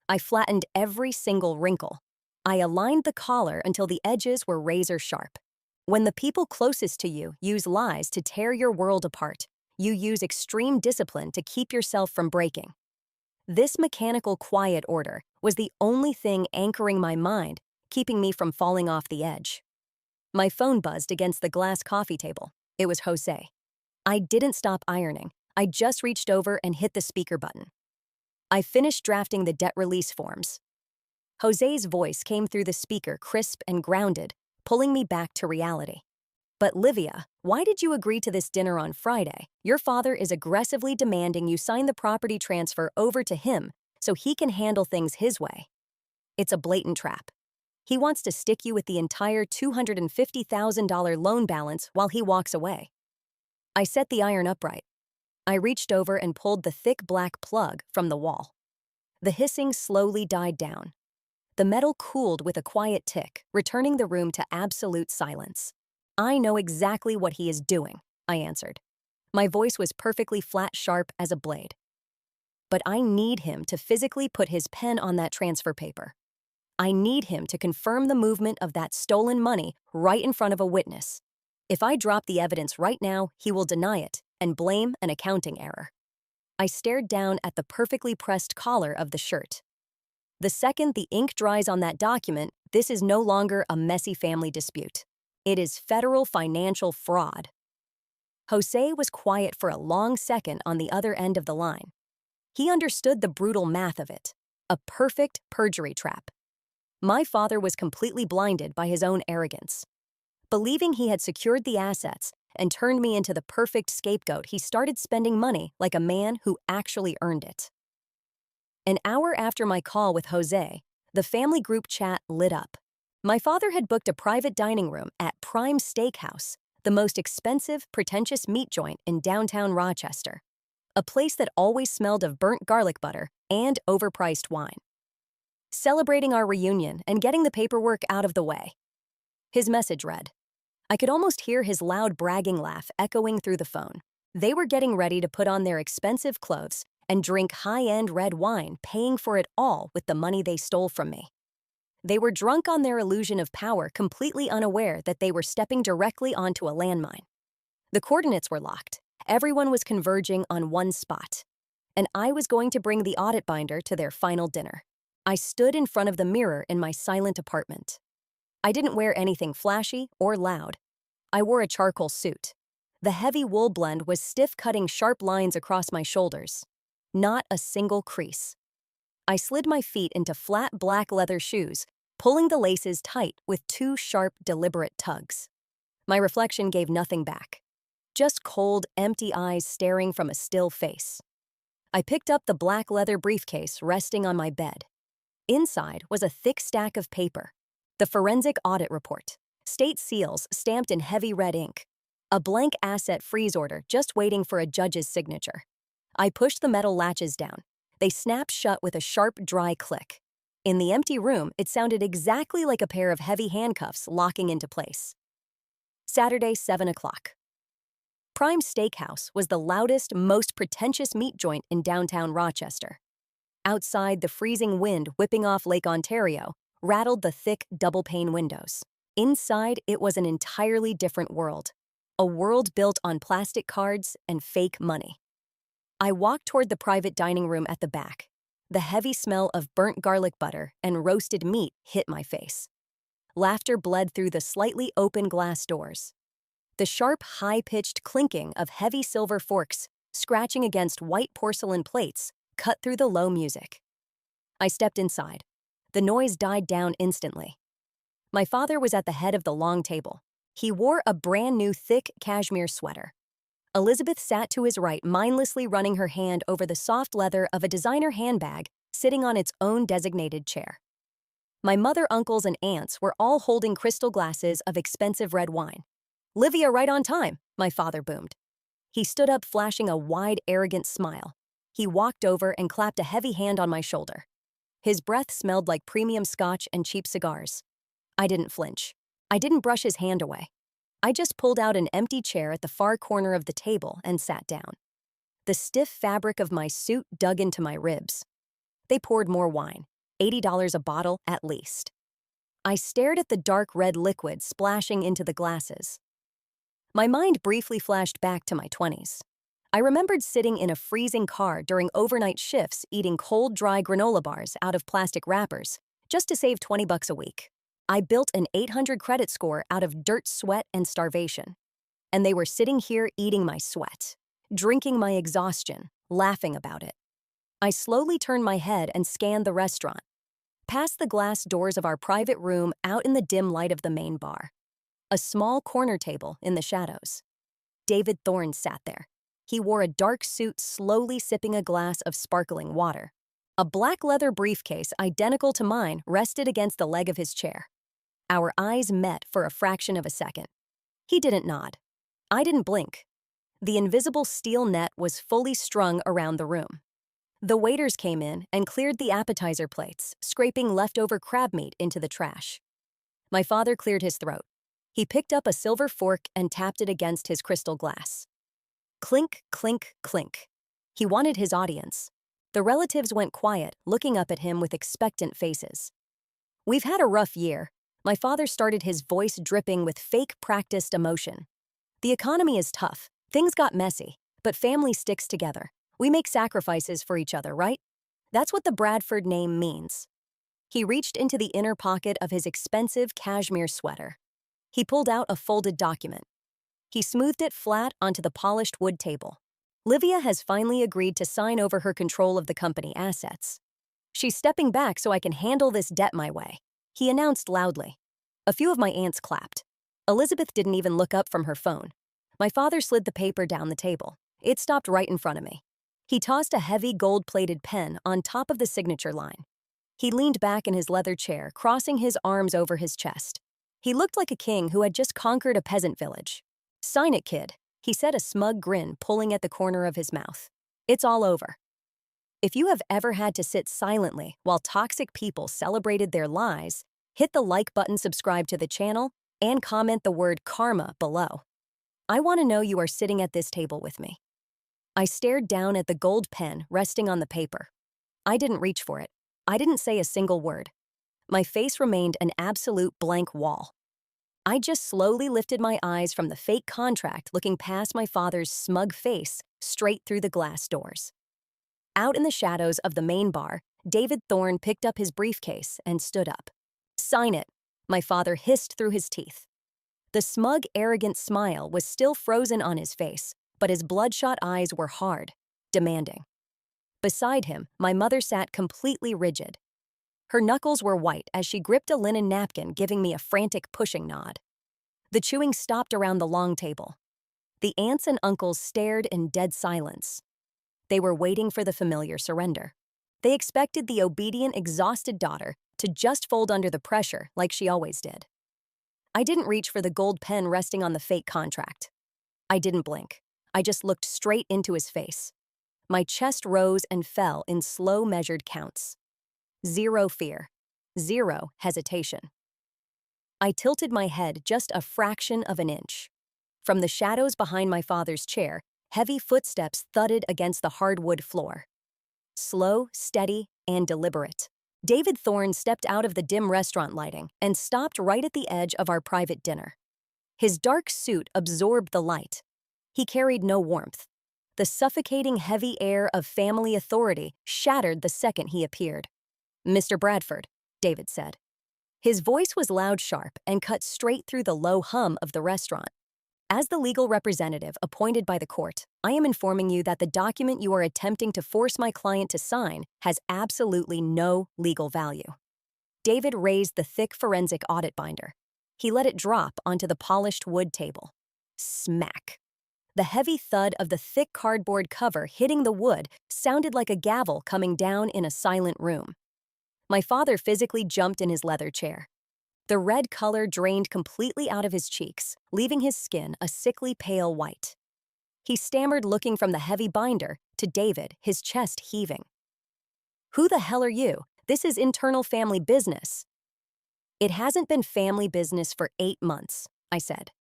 I flattened every single wrinkle. I aligned the collar until the edges were razor sharp. When the people closest to you use lies to tear your world apart, you use extreme discipline to keep yourself from breaking. This mechanical quiet order was the only thing anchoring my mind, keeping me from falling off the edge. My phone buzzed against the glass coffee table. It was Jose. I didn't stop ironing. I just reached over and hit the speaker button. I finished drafting the debt release forms. Jose's voice came through the speaker, crisp and grounded, pulling me back to reality. But Livia, why did you agree to this dinner on Friday? Your father is aggressively demanding you sign the property transfer over to him so he can handle things his way. It's a blatant trap. He wants to stick you with the entire $250,000 loan balance while he walks away. I set the iron upright. I reached over and pulled the thick black plug from the wall. The hissing slowly died down. The metal cooled with a quiet tick, returning the room to absolute silence. I know exactly what he is doing, I answered. My voice was perfectly flat, sharp as a blade. But I need him to physically put his pen on that transfer paper. I need him to confirm the movement of that stolen money right in front of a witness. If I drop the evidence right now, he will deny it and blame an accounting error. I stared down at the perfectly pressed collar of the shirt. The second the ink dries on that document, this is no longer a messy family dispute. It is federal financial fraud. Jose was quiet for a long second on the other end of the line. He understood the brutal math of it, a perfect perjury trap. My father was completely blinded by his own arrogance. Believing he had secured the assets and turned me into the perfect scapegoat, he started spending money like a man who actually earned it. An hour after my call with Jose, the family group chat lit up. My father had booked a private dining room at Prime Steakhouse, the most expensive, pretentious meat joint in downtown Rochester. a place that always smelled of burnt garlic butter and overpriced wine. Celebrating our reunion and getting the paperwork out of the way. His message read. I could almost hear his loud bragging laugh echoing through the phone. They were getting ready to put on their expensive clothes and drink high-end red wine, paying for it all with the money they stole from me. They were drunk on their illusion of power, completely unaware that they were stepping directly onto a landmine. The coordinates were locked. Everyone was converging on one spot. And I was going to bring the audit binder to their final dinner. I stood in front of the mirror in my silent apartment. I didn't wear anything flashy or loud. I wore a charcoal suit. The heavy wool blend was stiff, cutting sharp lines across my shoulders. Not a single crease. I slid my feet into flat black leather shoes, pulling the laces tight with two sharp, deliberate tugs. My reflection gave nothing back. Just cold, empty eyes staring from a still face. I picked up the black leather briefcase resting on my bed. Inside was a thick stack of paper. The forensic audit report. State seals stamped in heavy red ink. A blank asset freeze order just waiting for a judge's signature. I pushed the metal latches down. They snapped shut with a sharp, dry click. In the empty room, it sounded exactly like a pair of heavy handcuffs locking into place. Saturday, 7 o'clock. Prime Steakhouse was the loudest, most pretentious meat joint in downtown Rochester. Outside, the freezing wind whipping off Lake Ontario rattled the thick, double-pane windows. Inside, it was an entirely different world. A world built on plastic cards and fake money. I walked toward the private dining room at the back. The heavy smell of burnt garlic butter and roasted meat hit my face. Laughter bled through the slightly open glass doors. The sharp, high-pitched clinking of heavy silver forks scratching against white porcelain plates cut through the low music. I stepped inside. The noise died down instantly. My father was at the head of the long table. He wore a brand-new thick cashmere sweater. Elizabeth sat to his right, mindlessly running her hand over the soft leather of a designer handbag sitting on its own designated chair. My mother, uncles, and aunts were all holding crystal glasses of expensive red wine. "Livia, right on time," my father boomed. He stood up, flashing a wide, arrogant smile. He walked over and clapped a heavy hand on my shoulder. His breath smelled like premium scotch and cheap cigars. I didn't flinch. I didn't brush his hand away. I just pulled out an empty chair at the far corner of the table and sat down. The stiff fabric of my suit dug into my ribs. They poured more wine, $80 a bottle at least. I stared at the dark red liquid splashing into the glasses. My mind briefly flashed back to my 20s. I remembered sitting in a freezing car during overnight shifts eating cold, dry granola bars out of plastic wrappers just to save $20 a week. I built an 800 credit score out of dirt, sweat, and starvation. And they were sitting here eating my sweat, drinking my exhaustion, laughing about it. I slowly turned my head and scanned the restaurant, past the glass doors of our private room, out in the dim light of the main bar. A small corner table in the shadows. David Thorne sat there. He wore a dark suit, slowly sipping a glass of sparkling water. A black leather briefcase identical to mine rested against the leg of his chair. Our eyes met for a fraction of a second. He didn't nod. I didn't blink. The invisible steel net was fully strung around the room. The waiters came in and cleared the appetizer plates, scraping leftover crab meat into the trash. My father cleared his throat. He picked up a silver fork and tapped it against his crystal glass. Clink, clink, clink. He wanted his audience. The relatives went quiet, looking up at him with expectant faces. "We've had a rough year." My father started, his voice dripping with fake practiced emotion. "The economy is tough. Things got messy, but family sticks together. We make sacrifices for each other, right? That's what the Bradford name means." He reached into the inner pocket of his expensive cashmere sweater. He pulled out a folded document. He smoothed it flat onto the polished wood table. "Livia has finally agreed to sign over her control of the company assets. She's stepping back so I can handle this debt my way," he announced loudly. A few of my aunts clapped. Elizabeth didn't even look up from her phone. My father slid the paper down the table. It stopped right in front of me. He tossed a heavy gold-plated pen on top of the signature line. He leaned back in his leather chair, crossing his arms over his chest. He looked like a king who had just conquered a peasant village. "Sign it, kid," he said, a smug grin pulling at the corner of his mouth. It's all over. If you have ever had to sit silently while toxic people celebrated their lies, hit the like button, subscribe to the channel, and comment the word karma below. I want to know you are sitting at this table with me. I stared down at the gold pen resting on the paper. I didn't reach for it. I didn't say a single word. My face remained an absolute blank wall. I just slowly lifted my eyes from the fake contract, looking past my father's smug face straight through the glass doors. Out in the shadows of the main bar, David Thorne picked up his briefcase and stood up. "Sign it," my father hissed through his teeth. The smug, arrogant smile was still frozen on his face, but his bloodshot eyes were hard, demanding. Beside him, my mother sat completely rigid. Her knuckles were white as she gripped a linen napkin, giving me a frantic pushing nod. The chewing stopped around the long table. The aunts and uncles stared in dead silence. They were waiting for the familiar surrender. They expected the obedient, exhausted daughter to just fold under the pressure like she always did. I didn't reach for the gold pen resting on the fake contract. I didn't blink. I just looked straight into his face. My chest rose and fell in slow, measured counts. 0 fear. 0 hesitation. I tilted my head just a fraction of an inch. From the shadows behind my father's chair, heavy footsteps thudded against the hardwood floor. Slow, steady, and deliberate. David Thorne stepped out of the dim restaurant lighting and stopped right at the edge of our private dinner. His dark suit absorbed the light. He carried no warmth. The suffocating heavy air of family authority shattered the second he appeared. "Mr. Bradford," David said. His voice was loud, sharp, and cut straight through the low hum of the restaurant. "As the legal representative appointed by the court, I am informing you that the document you are attempting to force my client to sign has absolutely no legal value." David raised the thick forensic audit binder. He let it drop onto the polished wood table. Smack. The heavy thud of the thick cardboard cover hitting the wood sounded like a gavel coming down in a silent room. My father physically jumped in his leather chair. The red color drained completely out of his cheeks, leaving his skin a sickly pale white. He stammered, looking from the heavy binder to David, his chest heaving. "Who the hell are you? This is internal family business." "It hasn't been family business for 8 months, I said.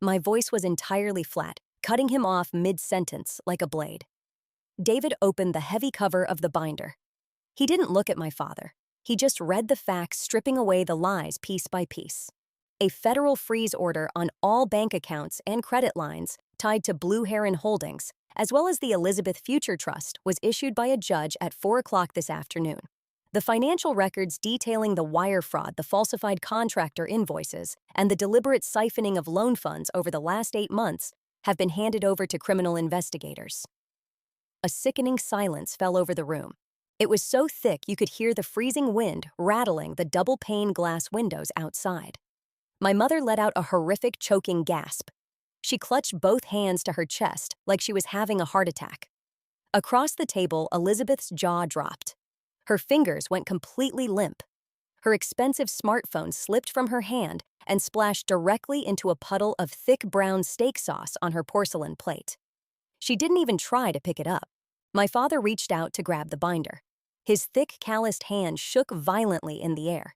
My voice was entirely flat, cutting him off mid-sentence like a blade. David opened the heavy cover of the binder. He didn't look at my father. He just read the facts, stripping away the lies piece by piece. A federal freeze order on all bank accounts and credit lines tied to Blue Heron Holdings, as well as the Elizabeth Future Trust, was issued by a judge at 4 o'clock this afternoon. The financial records detailing the wire fraud, the falsified contractor invoices, and the deliberate siphoning of loan funds over the last 8 months have been handed over to criminal investigators. A sickening silence fell over the room. It was so thick you could hear the freezing wind rattling the double-pane glass windows outside. My mother let out a horrific, choking gasp. She clutched both hands to her chest like she was having a heart attack. Across the table, Elizabeth's jaw dropped. Her fingers went completely limp. Her expensive smartphone slipped from her hand and splashed directly into a puddle of thick brown steak sauce on her porcelain plate. She didn't even try to pick it up. My father reached out to grab the binder. His thick, calloused hand shook violently in the air.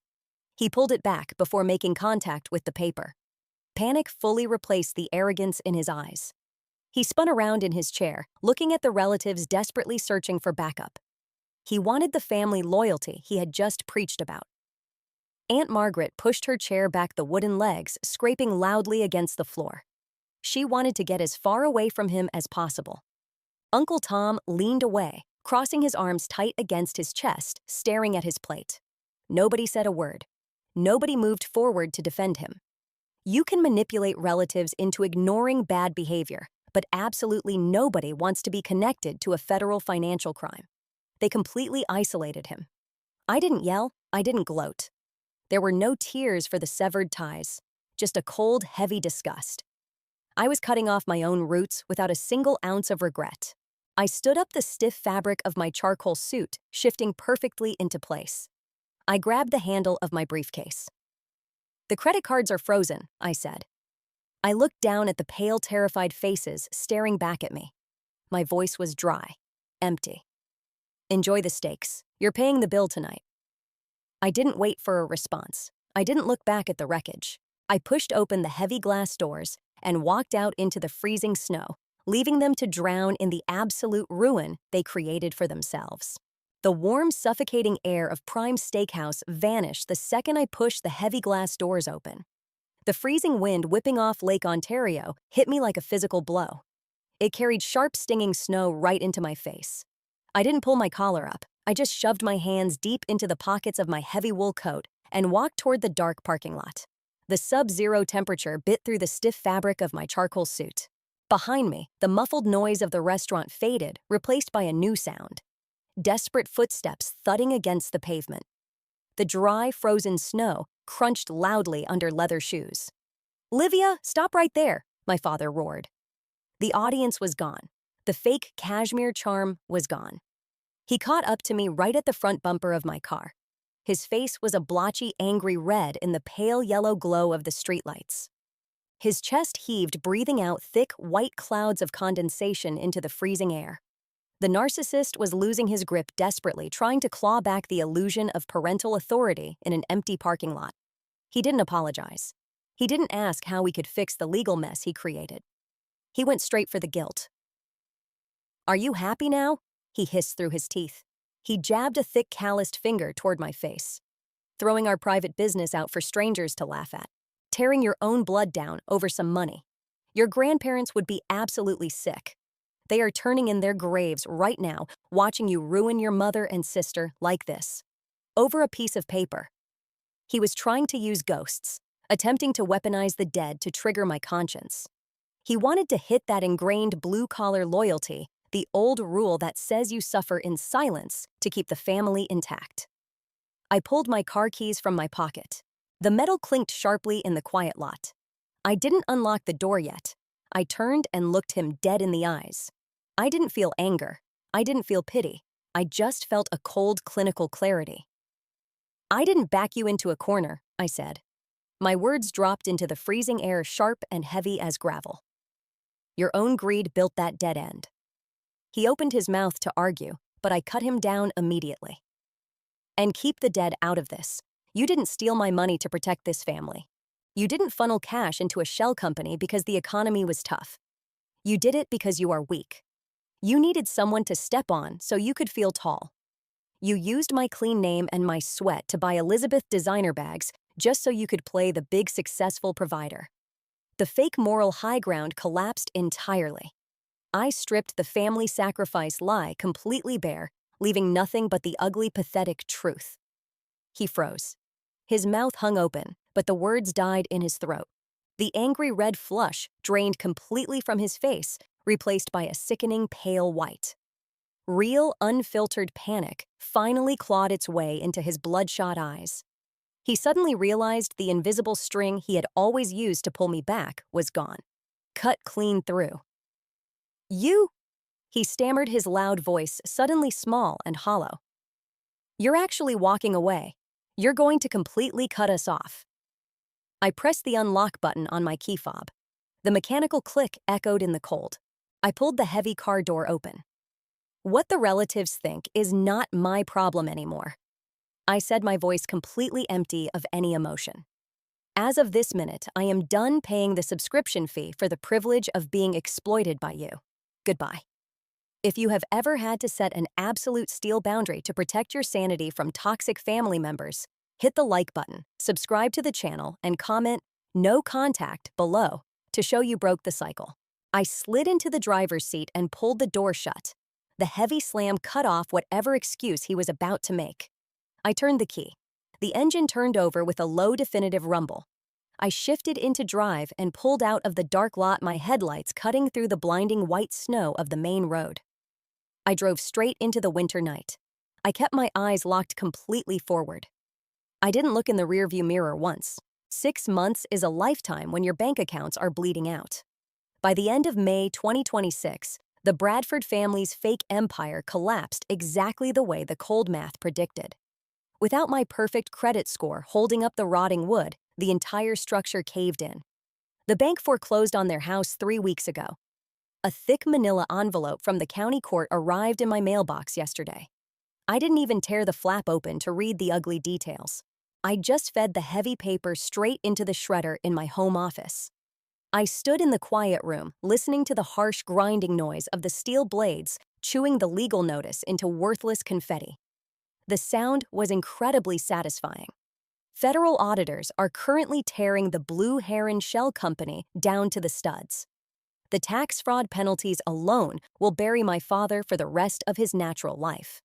He pulled it back before making contact with the paper. Panic fully replaced the arrogance in his eyes. He spun around in his chair, looking at the relatives desperately searching for backup. He wanted the family loyalty he had just preached about. Aunt Margaret pushed her chair back, the wooden legs scraping loudly against the floor. She wanted to get as far away from him as possible. Uncle Tom leaned away, crossing his arms tight against his chest, staring at his plate. Nobody said a word. Nobody moved forward to defend him. You can manipulate relatives into ignoring bad behavior, but absolutely nobody wants to be connected to a federal financial crime. They completely isolated him. I didn't yell. I didn't gloat. There were no tears for the severed ties, just a cold, heavy disgust. I was cutting off my own roots without a single ounce of regret. I stood up the stiff fabric of my charcoal suit, shifting perfectly into place. I grabbed the handle of my briefcase. "The credit cards are frozen," I said. I looked down at the pale, terrified faces staring back at me. My voice was dry. empty. Enjoy the steaks. You're paying the bill tonight. I didn't wait for a response. I didn't look back at the wreckage. I pushed open the heavy glass doors and walked out into the freezing snow, leaving them to drown in the absolute ruin they created for themselves. The warm, suffocating air of Prime Steakhouse vanished the second I pushed the heavy glass doors open. The freezing wind whipping off Lake Ontario hit me like a physical blow. It carried sharp, stinging snow right into my face. I didn't pull my collar up. I just shoved my hands deep into the pockets of my heavy wool coat and walked toward the dark parking lot. The sub-zero temperature bit through the stiff fabric of my charcoal suit. Behind me, the muffled noise of the restaurant faded, replaced by a new sound. Desperate footsteps thudding against the pavement. The dry, frozen snow crunched loudly under leather shoes. "Livia, stop right there," my father roared. The audience was gone. The fake cashmere charm was gone. He caught up to me right at the front bumper of my car. His face was a blotchy, angry red in the pale yellow glow of the streetlights. His chest heaved, breathing out thick, white clouds of condensation into the freezing air. The narcissist was losing his grip desperately, trying to claw back the illusion of parental authority in an empty parking lot. He didn't apologize. He didn't ask how we could fix the legal mess he created. He went straight for the guilt. "Are you happy now?" he hissed through his teeth. He jabbed a thick, calloused finger toward my face. "Throwing our private business out for strangers to laugh at. Tearing your own blood down over some money. Your grandparents would be absolutely sick. They are turning in their graves right now, watching you ruin your mother and sister like this. Over a piece of paper." He was trying to use ghosts, attempting to weaponize the dead to trigger my conscience. He wanted to hit that ingrained blue-collar loyalty, the old rule that says you suffer in silence to keep the family intact. I pulled my car keys from my pocket. The metal clinked sharply in the quiet lot. I didn't unlock the door yet. I turned and looked him dead in the eyes. I didn't feel anger. I didn't feel pity. I just felt a cold, clinical clarity. "I didn't back you into a corner," I said. My words dropped into the freezing air, sharp and heavy as gravel. "Your own greed built that dead end." He opened his mouth to argue, but I cut him down immediately. "And keep the dead out of this. You didn't steal my money to protect this family. You didn't funnel cash into a shell company because the economy was tough. You did it because you are weak. You needed someone to step on so you could feel tall. You used my clean name and my sweat to buy Elizabeth designer bags just so you could play the big successful provider." The fake moral high ground collapsed entirely. I stripped the family sacrifice lie completely bare, leaving nothing but the ugly, pathetic truth. He froze. His mouth hung open, but the words died in his throat. The angry red flush drained completely from his face, replaced by a sickening pale white. Real, unfiltered panic finally clawed its way into his bloodshot eyes. He suddenly realized the invisible string he had always used to pull me back was gone. Cut clean through. "You?" He stammered, his loud voice suddenly small and hollow. "You're actually walking away. You're going to completely cut us off." I pressed the unlock button on my key fob. The mechanical click echoed in the cold. I pulled the heavy car door open. "What the relatives think is not my problem anymore," I said, my voice completely empty of any emotion. "As of this minute, I am done paying the subscription fee for the privilege of being exploited by you. Goodbye." If you have ever had to set an absolute steel boundary to protect your sanity from toxic family members, hit the like button, subscribe to the channel, and comment "no contact" below to show you broke the cycle. I slid into the driver's seat and pulled the door shut. The heavy slam cut off whatever excuse he was about to make. I turned the key. The engine turned over with a low, definitive rumble. I shifted into drive and pulled out of the dark lot, my headlights cutting through the blinding white snow of the main road. I drove straight into the winter night. I kept my eyes locked completely forward. I didn't look in the rearview mirror once. 6 months is a lifetime when your bank accounts are bleeding out. By the end of May 2026, the Bradford family's fake empire collapsed exactly the way the cold math predicted. Without my perfect credit score holding up the rotting wood, the entire structure caved in. The bank foreclosed on their house 3 weeks ago. A thick manila envelope from the county court arrived in my mailbox yesterday. I didn't even tear the flap open to read the ugly details. I just fed the heavy paper straight into the shredder in my home office. I stood in the quiet room, listening to the harsh grinding noise of the steel blades chewing the legal notice into worthless confetti. The sound was incredibly satisfying. Federal auditors are currently tearing the Blue Heron Shell Company down to the studs. The tax fraud penalties alone will bury my father for the rest of his natural life.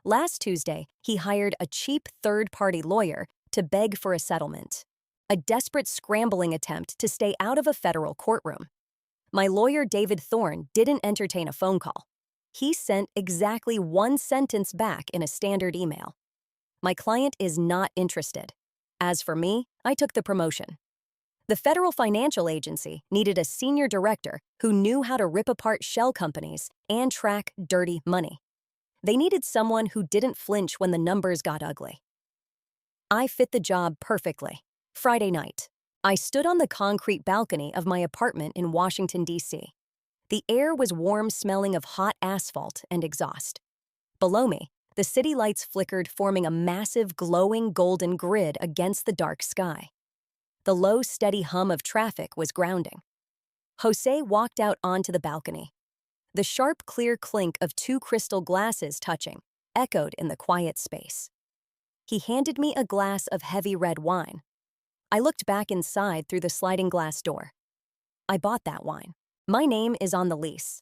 Last Tuesday, he hired a cheap third-party lawyer to beg for a settlement, a desperate scrambling attempt to stay out of a federal courtroom. My lawyer, David Thorne, didn't entertain a phone call. He sent exactly one sentence back in a standard email. My client is not interested. As for me, I took the promotion. The federal financial agency needed a senior director who knew how to rip apart shell companies and track dirty money. They needed someone who didn't flinch when the numbers got ugly. I fit the job perfectly. Friday night, I stood on the concrete balcony of my apartment in Washington, D.C. The air was warm, smelling of hot asphalt and exhaust. Below me, the city lights flickered, forming a massive, glowing golden grid against the dark sky. The low, steady hum of traffic was grounding. Jose walked out onto the balcony. The sharp, clear clink of two crystal glasses touching echoed in the quiet space. He handed me a glass of heavy red wine. I looked back inside through the sliding glass door. I bought that wine. My name is on the lease.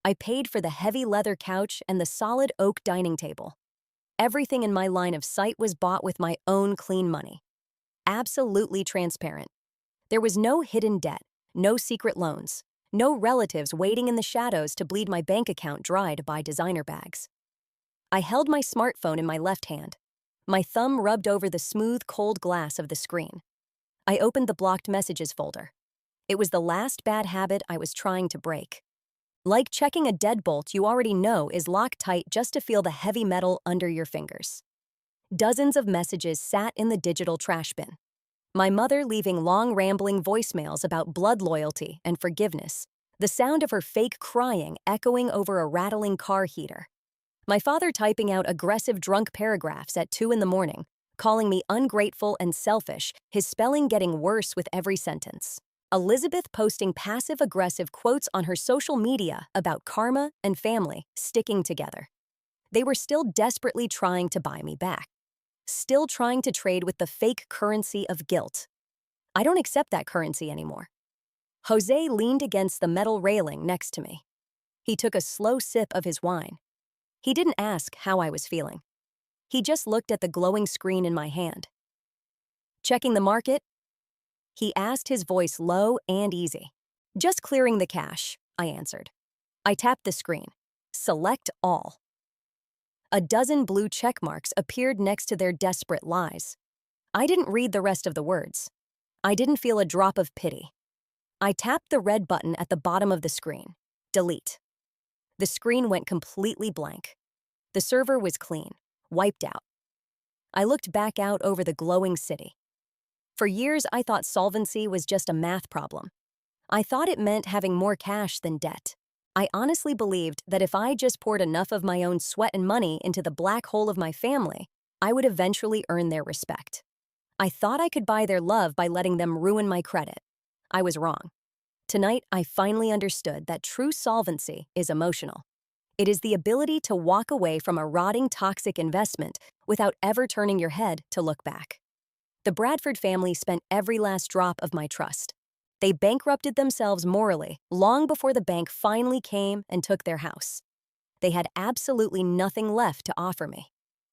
I paid for the heavy leather couch and the solid oak dining table. Everything in my line of sight was bought with my own clean money. Absolutely transparent. There was no hidden debt, no secret loans, no relatives waiting in the shadows to bleed my bank account dry to buy designer bags. I held my smartphone in my left hand. My thumb rubbed over the smooth, cold glass of the screen. I opened the blocked messages folder. It was the last bad habit I was trying to break. Like checking a deadbolt you already know is locked tight just to feel the heavy metal under your fingers. Dozens of messages sat in the digital trash bin. My mother leaving long, rambling voicemails about blood loyalty and forgiveness, the sound of her fake crying echoing over a rattling car heater. My father typing out aggressive drunk paragraphs at 2 a.m, calling me ungrateful and selfish, his spelling getting worse with every sentence. Elizabeth posting passive-aggressive quotes on her social media about karma and family sticking together. They were still desperately trying to buy me back. Still trying to trade with the fake currency of guilt. I don't accept that currency anymore. Jose leaned against the metal railing next to me. He took a slow sip of his wine. He didn't ask how I was feeling. He just looked at the glowing screen in my hand. Checking the market? He asked, his voice low and easy. Just clearing the cache, I answered. I tapped the screen. Select all. A dozen blue check marks appeared next to their desperate lies. I didn't read the rest of the words. I didn't feel a drop of pity. I tapped the red button at the bottom of the screen. Delete. The screen went completely blank. The server was clean, wiped out. I looked back out over the glowing city. For years, I thought solvency was just a math problem. I thought it meant having more cash than debt. I honestly believed that if I just poured enough of my own sweat and money into the black hole of my family, I would eventually earn their respect. I thought I could buy their love by letting them ruin my credit. I was wrong. Tonight, I finally understood that true solvency is emotional. It is the ability to walk away from a rotting, toxic investment without ever turning your head to look back. The Bradford family spent every last drop of my trust. They bankrupted themselves morally long before the bank finally came and took their house. They had absolutely nothing left to offer me.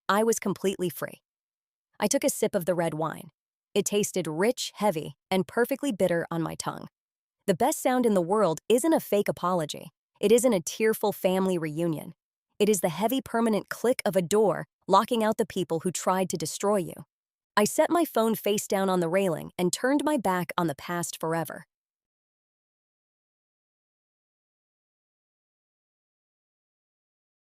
I was completely free. I took a sip of the red wine. It tasted rich, heavy, and perfectly bitter on my tongue. The best sound in the world isn't a fake apology. It isn't a tearful family reunion. It is the heavy, permanent click of a door locking out the people who tried to destroy you. I set my phone face down on the railing and turned my back on the past forever.